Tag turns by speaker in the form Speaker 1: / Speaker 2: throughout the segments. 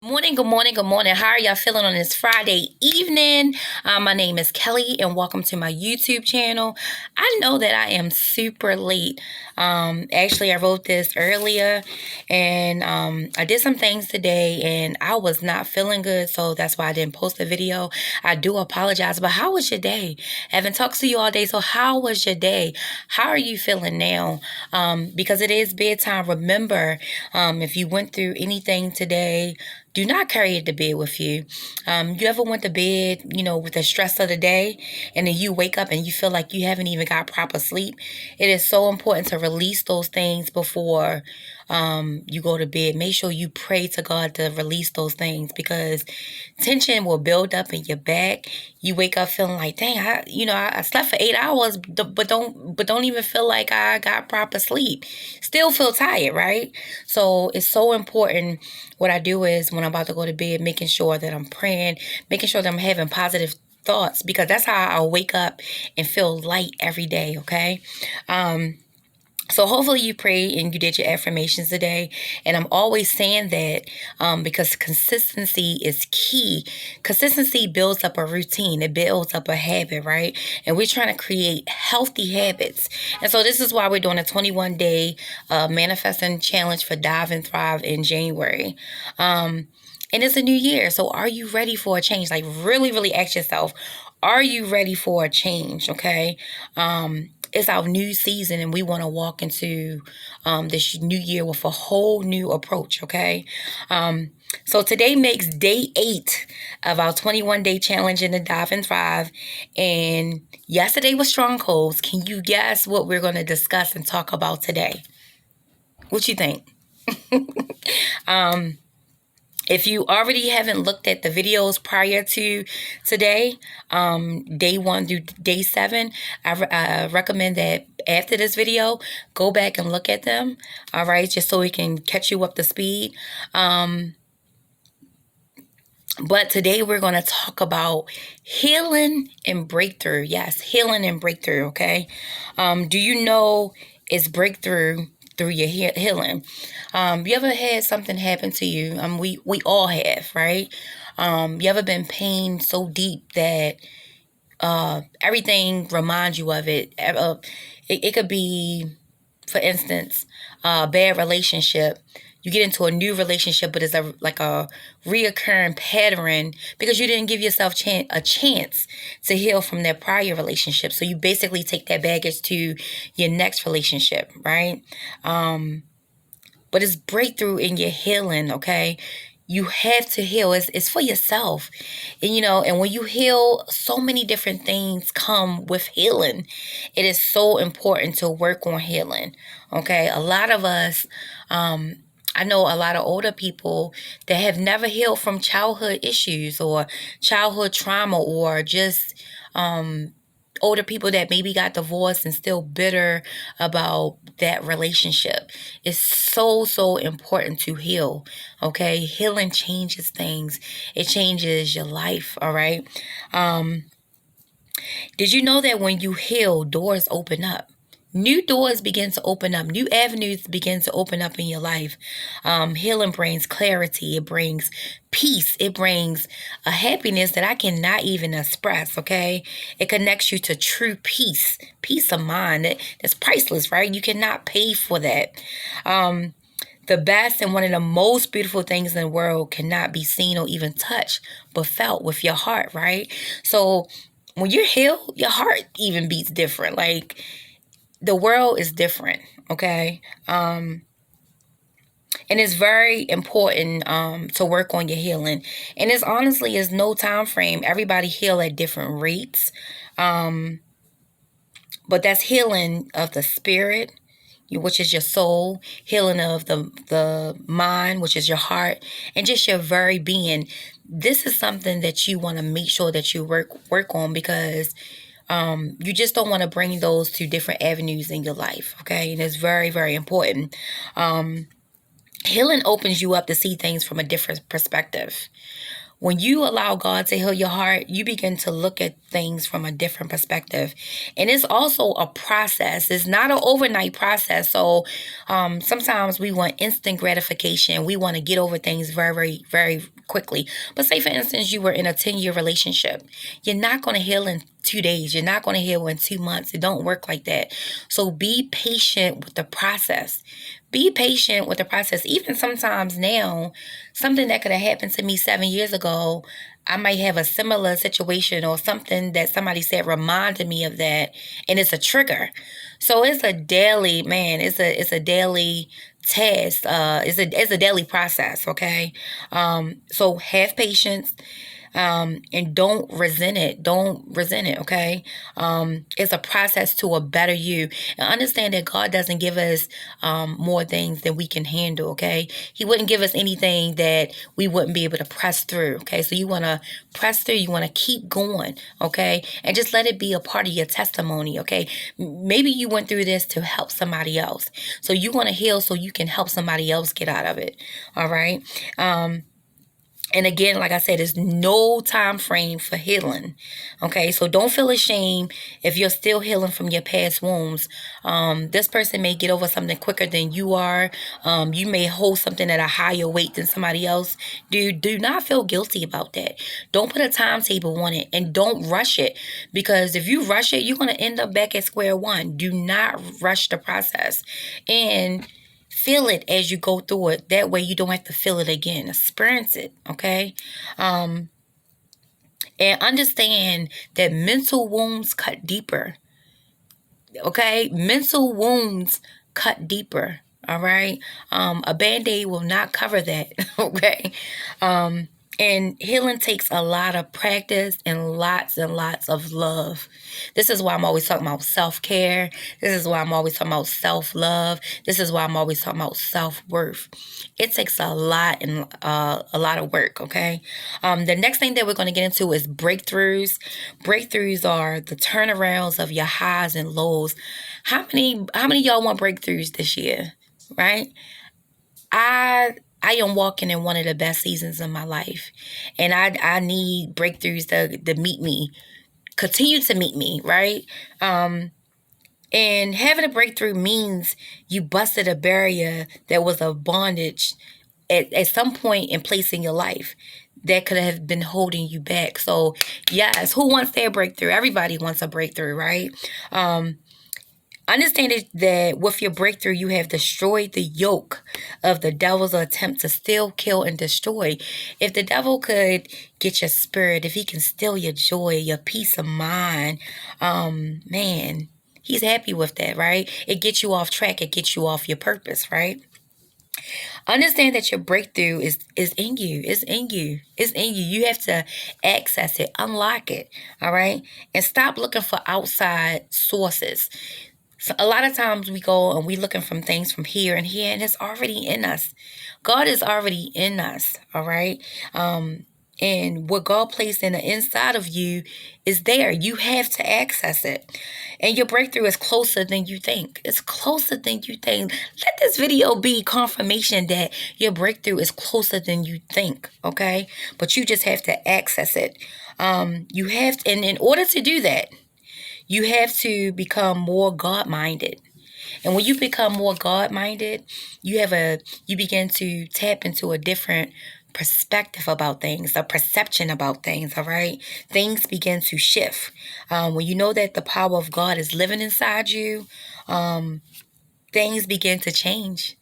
Speaker 1: Morning, good morning, good morning. How are y'all feeling on this Friday evening? My name is Kelly, and welcome to my YouTube channel. I know that I am super late. Actually, I wrote this earlier, and I did some things today, and I was not feeling good, so that's why I didn't post the video. I do apologize, but how was your day? I haven't talked to you all day, so how was your day? How are you feeling now? Because it is bedtime. Remember, if you went through anything today, do not carry it to bed with you. You ever went to bed, with the stress of the day, and then you wake up and you feel like you haven't even got proper sleep? It is so important to release those things before you go to bed. Make sure you pray to God to release those things, because tension will build up in your back. You wake up feeling like, dang, I slept for 8 hours, but don't even feel like I got proper sleep. Still feel tired, right? So it's so important. What I do is when I'm about to go to bed, making sure that I'm praying, making sure that I'm having positive thoughts, because that's how I'll wake up and feel light every day. Okay. So hopefully you prayed and you did your affirmations today. And I'm always saying that because consistency is key. Consistency builds up a routine. It builds up a habit, right? And we're trying to create healthy habits. And so this is why we're doing a 21-day manifesting challenge for Dive and Thrive in January. And it's a new year. So are you ready for a change? Like really, really ask yourself, are you ready for a change? Okay. It's our new season, and we want to walk into this new year with a whole new approach. Okay. So today makes day 8 of our 21-day challenge in the Dive and Thrive. And yesterday was Strongholds. Can you guess what we're going to discuss and talk about today? What you think? If you already haven't looked at the videos prior to today, day 1 through day 7, I recommend that after this video, go back and look at them, all right, just so we can catch you up to speed. But today we're going to talk about healing and breakthrough. Yes, healing and breakthrough, okay? Do you know it's breakthrough through your healing? You ever had something happen to you? We all have, right? You ever been pain so deep that everything reminds you of it? It could be, for instance, a bad relationship. You get into a new relationship, but it's like a reoccurring pattern because you didn't give yourself a chance to heal from that prior relationship. So you basically take that baggage to your next relationship, right? But it's breakthrough in your healing, okay? You have to heal. It's for yourself. And when you heal, so many different things come with healing. It is so important to work on healing, okay? A lot of us, I know a lot of older people that have never healed from childhood issues or childhood trauma, or just older people that maybe got divorced and still bitter about that relationship. It's so, so important to heal, okay? Healing changes things. It changes your life, all right? Did you know that when you heal, doors open up? New doors begin to open up. New avenues begin to open up in your life. Healing brings clarity. It brings peace. It brings a happiness that I cannot even express, okay? It connects you to true peace, peace of mind. That's priceless, right? You cannot pay for that. The best and one of the most beautiful things in the world cannot be seen or even touched, but felt with your heart, right? So when you're healed, your heart even beats different. Like, the world is different, okay? And it's very important to work on your healing. And it's honestly is no time frame. Everybody heal at different rates. But that's healing of the spirit, which is your soul, healing of the mind, which is your heart, and just your very being. This is something that you want to make sure that you work on, because you just don't want to bring those to different avenues in your life, okay? And it's very, very important. Healing opens you up to see things from a different perspective. When you allow God to heal your heart, you begin to look at things from a different perspective. And it's also a process. It's not an overnight process. So sometimes we want instant gratification. We want to get over things very, very, very quickly. But say, for instance, you were in a 10-year relationship. You're not going to heal in 2 days. You're not going to heal in 2 months. It don't work like that. So be patient with the process. Be patient with the process. Even sometimes now, something that could have happened to me 7 years ago, I might have a similar situation or something that somebody said reminded me of that, and it's a trigger. So it's a daily, man. It's a daily test. It's a daily process. Okay. So have patience. And don't resent it. Don't resent it, okay? It's a process to a better you. And understand that God doesn't give us more things than we can handle, okay? He wouldn't give us anything that we wouldn't be able to press through, okay? So you want to press through. You want to keep going, okay? And just let it be a part of your testimony, okay? Maybe you went through this to help somebody else. So you want to heal so you can help somebody else get out of it, all right? And again, like I said, there's no time frame for healing. Okay, so don't feel ashamed if you're still healing from your past wounds. This person may get over something quicker than you are. You may hold something at a higher weight than somebody else. Do not feel guilty about that. Don't put a timetable on it, and don't rush it, because if you rush it, you're going to end up back at square one. Do not rush the process. And feel it as you go through it. That way you don't have to feel it again. Experience it, okay? And understand that mental wounds cut deeper, okay? Mental wounds cut deeper, all right? A Band-Aid will not cover that, okay? And healing takes a lot of practice and lots of love. This is why I'm always talking about self-care. This is why I'm always talking about self-love. This is why I'm always talking about self-worth. It takes a lot and a lot of work, okay? The next thing that we're going to get into is breakthroughs. Breakthroughs are the turnarounds of your highs and lows. How many of y'all want breakthroughs this year, right? I am walking in one of the best seasons of my life, and I need breakthroughs to meet me, continue to meet me, right? And having a breakthrough means you busted a barrier that was a bondage at some point in place in your life that could have been holding you back. So yes, who wants their breakthrough? Everybody wants a breakthrough, right? Understand that with your breakthrough, you have destroyed the yoke of the devil's attempt to steal, kill, and destroy. If the devil could get your spirit, if he can steal your joy, your peace of mind, man, he's happy with that, right? It gets you off track. It gets you off your purpose, right? Understand that your breakthrough is in you. It's in you. It's in you. You have to access it, unlock it, all right? And stop looking for outside sources. So a lot of times we go and we looking from things from here and here, and it's already in us. God is already in us, all right? And what God placed in the inside of you is there. You have to access it. And your breakthrough is closer than you think. It's closer than you think. Let this video be confirmation that your breakthrough is closer than you think, okay? But you just have to access it. You have to, and in order to do that, you have to become more God-minded. And when you become more God-minded, you begin to tap into a different perspective about things, a perception about things, all right? Things begin to shift. When you know that the power of God is living inside you, things begin to change.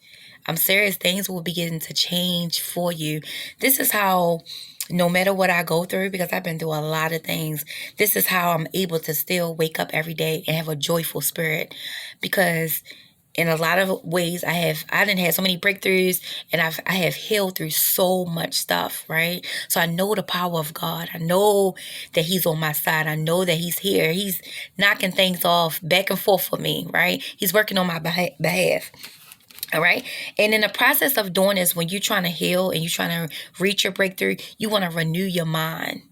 Speaker 1: I'm serious. Things will begin to change for you. This is how, no matter what I go through, because I've been through a lot of things, this is how I'm able to still wake up every day and have a joyful spirit. Because in a lot of ways, I didn't have so many breakthroughs, and I have healed through so much stuff, right? So I know the power of God. I know that He's on my side. I know that He's here. He's knocking things off back and forth for me, right? He's working on my behalf. All right. And in the process of doing this, when you're trying to heal and you're trying to reach your breakthrough, you want to renew your mind.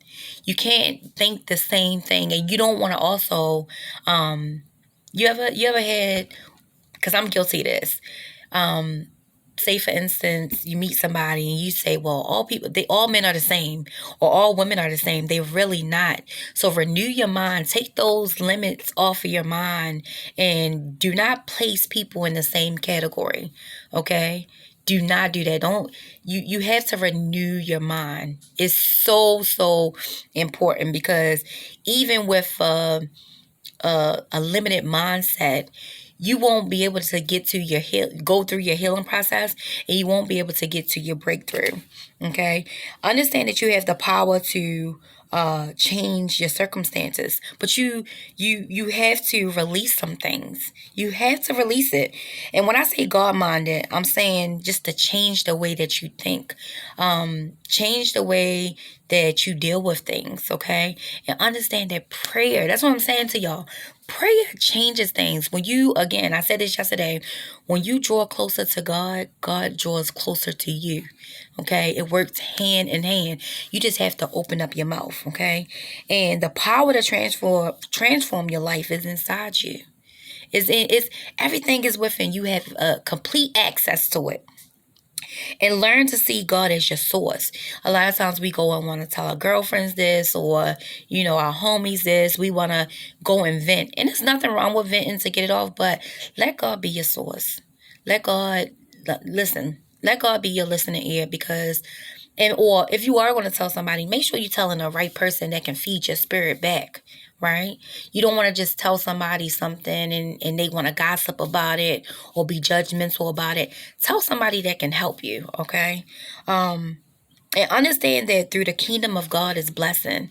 Speaker 1: You can't think the same thing. And you don't want to also, you ever had, because I'm guilty of this. say for instance, you meet somebody and you say, well, all men are the same, or all women are the same. They're really not. So renew your mind. Take those limits off of your mind and do not place people in the same category. Okay? Do not do that. Don't you have to renew your mind. It's so important, because even with a limited mindset, you won't be able to get to go through your healing process, and you won't be able to get to your breakthrough. Okay, understand that you have the power to change your circumstances, but you have to release some things. You have to release it. And when I say God minded, I'm saying just to change the way that you think, change the way that you deal with things. Okay, and understand that prayer, that's what I'm saying to y'all, prayer changes things. When you, again, I said this yesterday, when you draw closer to God, God draws closer to you. Okay, it works hand in hand. You just have to open up your mouth. Okay, and the power to transform your life is inside you. It's everything is within you. Have complete access to it. And learn to see God as your source. A lot of times we go and want to tell our girlfriends this, or our homies this. We want to go and vent, and there's nothing wrong with venting to get it off, but let God be your source. Let God listen. Let God be your listening ear, because or if you are going to tell somebody, make sure you're telling the right person that can feed your spirit back, right? You don't want to just tell somebody something and they want to gossip about it or be judgmental about it. Tell somebody that can help you, okay? And understand that through the kingdom of God is blessing.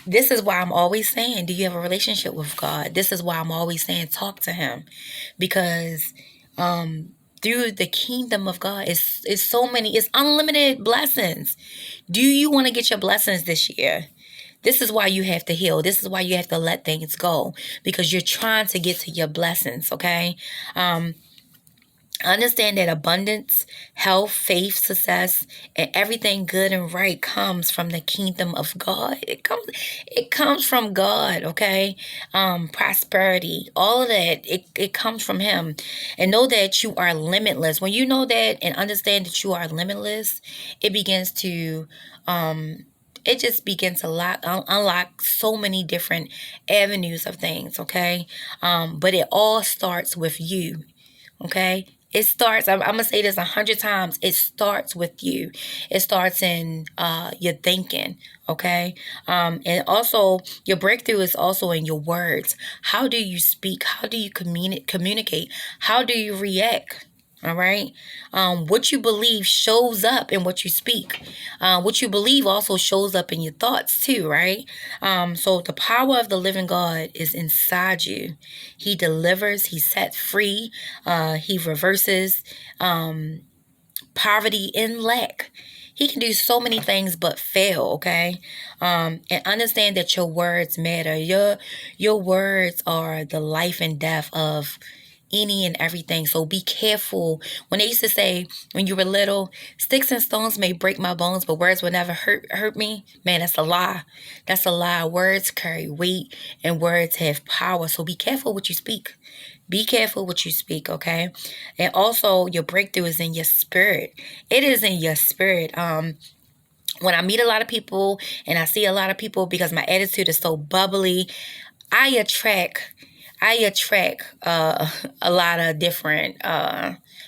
Speaker 1: This is why I'm always saying, do you have a relationship with God? This is why I'm always saying, talk to him, because through the kingdom of God is so many, it's unlimited blessings. Do you want to get your blessings this year? This is why you have to heal. This is why you have to let things go, because you're trying to get to your blessings, okay? Understand that abundance, health, faith, success, and everything good and right comes from the kingdom of God. It comes from God, okay? Prosperity, all of that, it comes from him. And know that you are limitless. When you know that and understand that you are limitless, it begins to it just begins to unlock so many different avenues of things, okay? But it all starts with you. Okay? It starts, I'm going to say this 100 times. It starts with you. It starts in your thinking. Okay? And also, your breakthrough is also in your words. How do you speak? How do you communicate? How do you react? All right. What you believe shows up in what you speak. What you believe also shows up in your thoughts too, right? So the power of the living God is inside you. He delivers. He sets free. He reverses poverty and lack. He can do so many things but fail, okay? And understand that your words matter. Your words are the life and death of any and everything. So be careful. When they used to say, when you were little, sticks and stones may break my bones, but words will never hurt me. Man, that's a lie. That's a lie. Words carry weight and words have power. So be careful what you speak. Be careful what you speak, okay? And also, your breakthrough is in your spirit. It is in your spirit. When I meet a lot of people and I see a lot of people, because my attitude is so bubbly, I attract a lot of different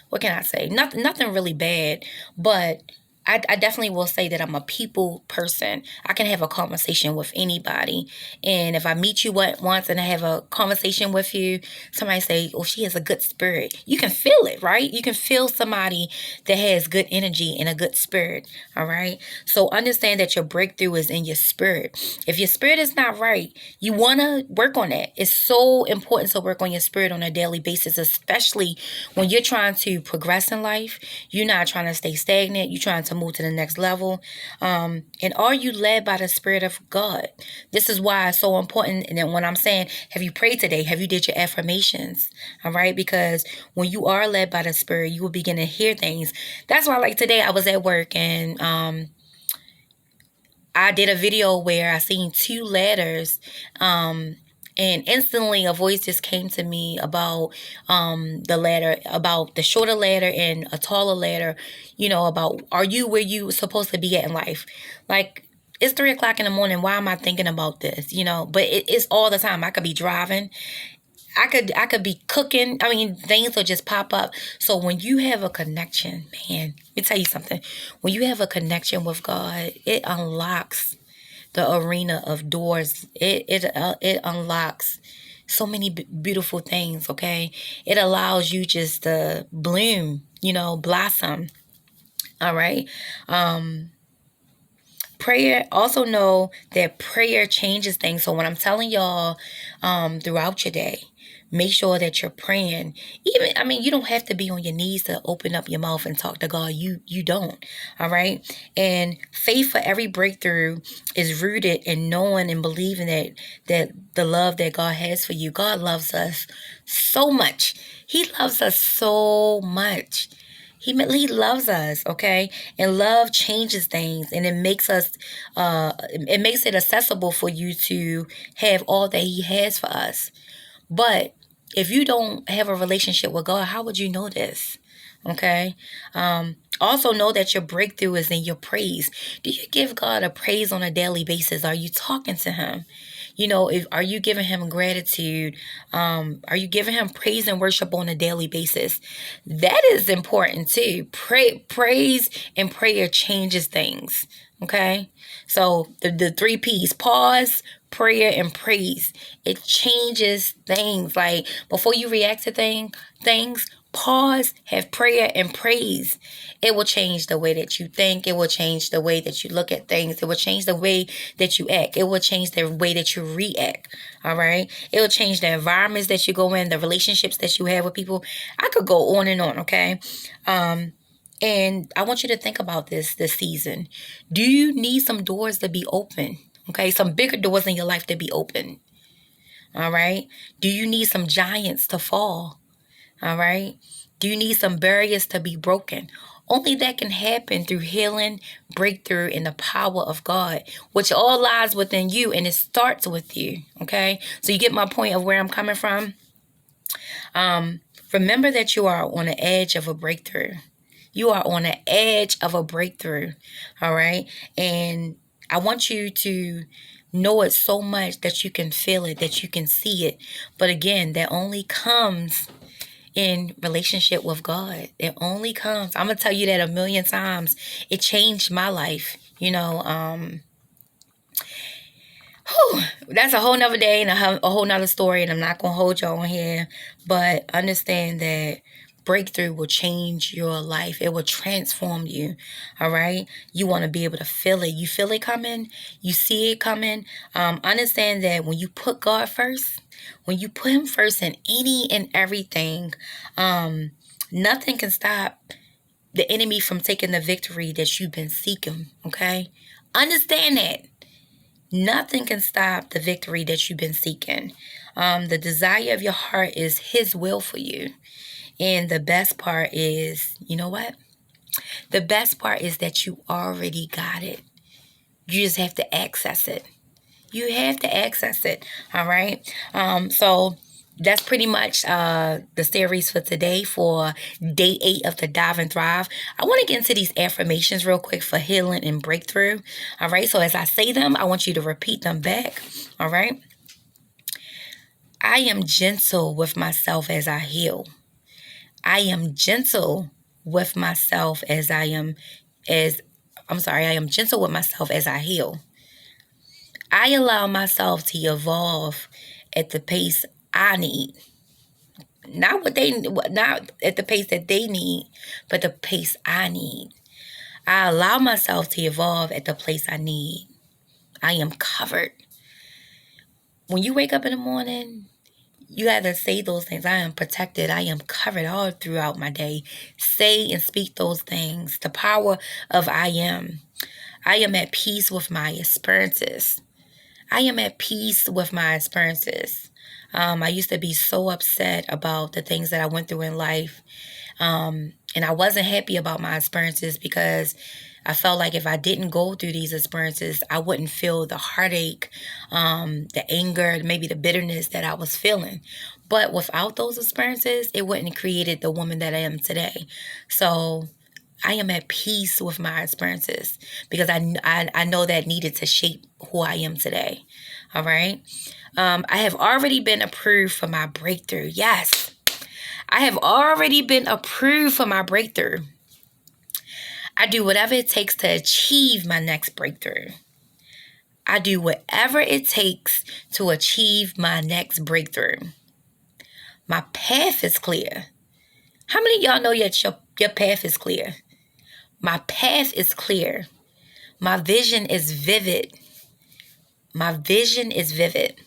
Speaker 1: what can I say? Nothing really bad, but I definitely will say that I'm a people person. I can have a conversation with anybody. And if I meet you once and I have a conversation with you, somebody say, oh, she has a good spirit. You can feel it, right? You can feel somebody that has good energy and a good spirit, all right? So understand that your breakthrough is in your spirit. If your spirit is not right, you want to work on that. It's so important to work on your spirit on a daily basis, especially when you're trying to progress in life. You're not trying to stay stagnant. You're trying to move to the next level. And are you led by the Spirit of God? This is why it's so important. And then when I'm saying, have you prayed today? Have you did your affirmations? All right. Because when you are led by the Spirit, you will begin to hear things. That's why, like today, I was at work and I did a video where I seen two ladders And instantly a voice just came to me about the ladder, about the shorter ladder and a taller ladder, about, are you where you supposed to be at in life? Like, it's 3 o'clock in the morning. Why am I thinking about this? But it's all the time. I could be driving. I could be cooking. I mean, things will just pop up. So when you have a connection, man, let me tell you something. When you have a connection with God, it unlocks the arena of doors. It unlocks so many beautiful things. Okay, it allows you just to bloom. Blossom. All right. Prayer, also know that prayer changes things. So when I'm telling y'all throughout your day, make sure that you're praying. Even, I mean, you don't have to be on your knees to open up your mouth and talk to God. You don't. All right. And faith for every breakthrough is rooted in knowing and believing that the love that God has for you. God loves us so much. He loves us so much. He loves us, okay? And love changes things, and it makes it accessible for you to have all that he has for us. But if you don't have a relationship with God, how would you know this? Okay. Also know that your breakthrough is in your praise. Do you give God a praise on a daily basis? Are you talking to him? Are you giving him gratitude? Are you giving him praise and worship on a daily basis? That is important too. Praise and prayer changes things. Okay. So the 3 P's: pause, prayer, and praise. It changes things. Like, before you react to things, pause, have prayer and praise. It will change the way that you think. It will change the way that you look at things. It will change the way that you act. It will change the way that you react. All right. It will change the environments that you go in, the relationships that you have with people. I could go on and on. Okay. And I want you to think about this season. Do you need some doors to be open? Okay, some bigger doors in your life to be open. All right. Do you need some giants to fall? All right. Do you need some barriers to be broken? Only that can happen through healing, breakthrough, and the power of God, which all lies within you, and it starts with you. Okay. So you get my point of where I'm coming from. Remember that you are on the edge of a breakthrough. You are on the edge of a breakthrough. All right. And I want you to know it so much that you can feel it, that you can see it. But again, that only comes in relationship with God. It only comes. I'm going to tell you that a million times. It changed my life. That's a whole nother day and a whole nother story, and I'm not going to hold y'all on here. But understand that breakthrough will change your life. It will transform you. All right. You want to be able to feel it. You feel it coming. You see it coming. Understand that when you put God first, when you put him first in any and everything, nothing can stop the enemy from taking the victory that you've been seeking. Okay. Understand that. Nothing can stop the victory that you've been seeking. The desire of your heart is his will for you. And the best part is, you know what? The best part is that you already got it. You just have to access it. You have to access it. All right. So that's pretty much the series for today, for day 8 of the Dive and Thrive. I want to get into these affirmations real quick for healing and breakthrough. All right. So as I say them, I want you to repeat them back. All right. I am gentle with myself as I heal. I am gentle with myself as I am gentle with myself as I heal. I allow myself to evolve at the pace I need. Not at the pace that they need, but the pace I need. I allow myself to evolve at the place I need. I am covered. When you wake up in the morning, you got to say those things. I am protected. I am covered all throughout my day. Say and speak those things. The power of I am. I am at peace with my experiences. I am at peace with my experiences. I used to be so upset about the things that I went through in life. And I wasn't happy about my experiences because I felt like if I didn't go through these experiences, I wouldn't feel the heartache, the anger, maybe the bitterness that I was feeling. But without those experiences, it wouldn't have created the woman that I am today. So I am at peace with my experiences because I know that needed to shape who I am today. All right. I have already been approved for my breakthrough. Yes, I have already been approved for my breakthrough. I do whatever it takes to achieve my next breakthrough. I do whatever it takes to achieve my next breakthrough. My path is clear. How many of y'all know your path is clear? My path is clear. My vision is vivid. My vision is vivid.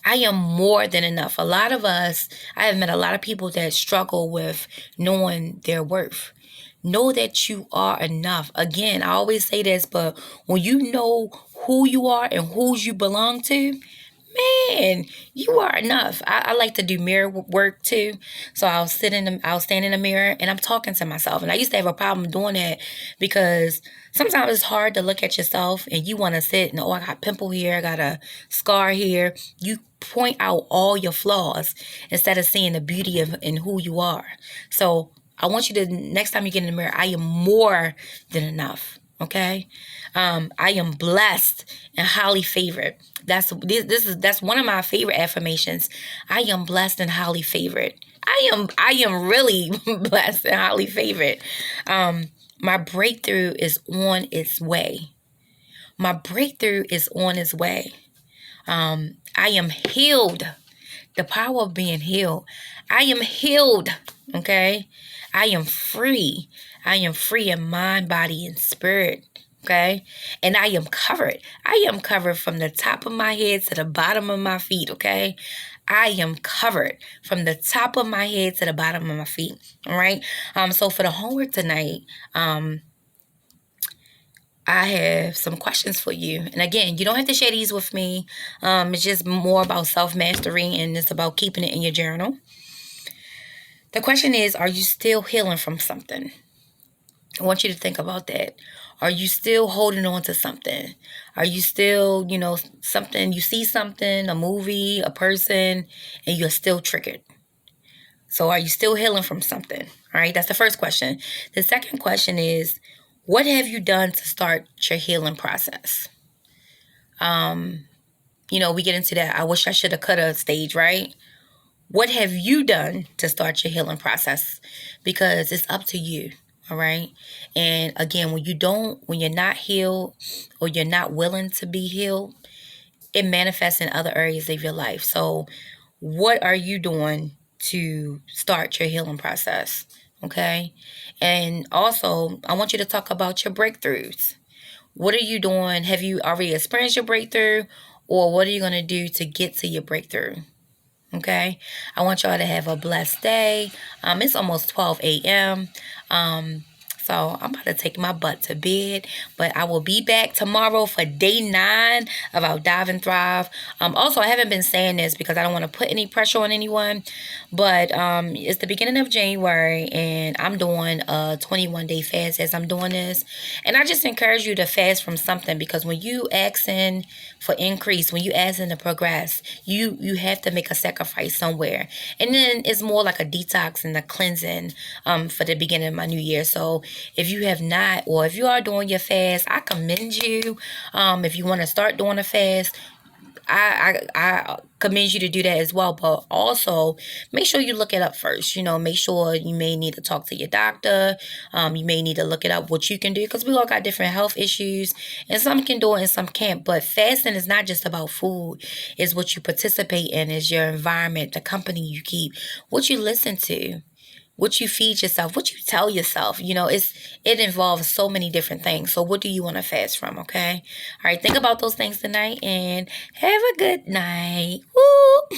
Speaker 1: I am more than enough. A lot of us, I have met a lot of people that struggle with knowing their worth. Know that you are enough. Again, I always say this, but when you know who you are and whose you belong to, man, you are enough. I like to do mirror work too. So I'll stand in the mirror and I'm talking to myself. And I used to have a problem doing that because sometimes it's hard to look at yourself and you want to sit and, oh, I got a pimple here, I got a scar here. You point out all your flaws instead of seeing the beauty of in who you are. So I want you to, next time you get in the mirror, I am more than enough. Okay. I am blessed and highly favored. That's one of my favorite affirmations. I am blessed and highly favored. I am really blessed and highly favored. My breakthrough is on its way. My breakthrough is on its way. I am healed. The power of being healed. I am healed. Okay. I am free. I am free in mind, body, and spirit. Okay. And I am covered. I am covered from the top of my head to the bottom of my feet. Okay. I am covered from the top of my head to the bottom of my feet. All right. So for the homework tonight, I have some questions for you. And again, you don't have to share these with me. It's just more about self-mastery and it's about keeping it in your journal. The question is, are you still healing from something? I want you to think about that. Are you still holding on to something? Are you still, something, you see something, a movie, a person, and you're still triggered? So are you still healing from something? All right, that's the first question. The second question is, what have you done to start your healing process? We get into that. I wish I should have cut a stage, right? What have you done to start your healing process? Because it's up to you. All right. And again, when you're not healed or you're not willing to be healed, it manifests in other areas of your life. So what are you doing to start your healing process? Okay. And also, I want you to talk about your breakthroughs. What are you doing? Have you already experienced your breakthrough? Or what are you going to do to get to your breakthrough? Okay. I want y'all to have a blessed day. It's almost 12 a.m. So I'm about to take my butt to bed, but I will be back tomorrow for day 9 of our Dive and Thrive. Also, I haven't been saying this because I don't want to put any pressure on anyone, but it's the beginning of January and I'm doing a 21-day fast as I'm doing this. And I just encourage you to fast from something because when you asking for increase, when you asking to progress, you have to make a sacrifice somewhere. And then it's more like a detox and a cleansing for the beginning of my new year. So if you have not, or if you are doing your fast, I commend you. If you want to start doing a fast, I commend you to do that as well. But also, make sure you look it up first. Make sure you may need to talk to your doctor. You may need to look it up what you can do because we all got different health issues. And some can do it and some can't. But fasting is not just about food. It's what you participate in. It's your environment, the company you keep, what you listen to, what you feed yourself, what you tell yourself. It involves so many different things. So what do you want to fast from, okay? All right, think about those things tonight and have a good night. Woo!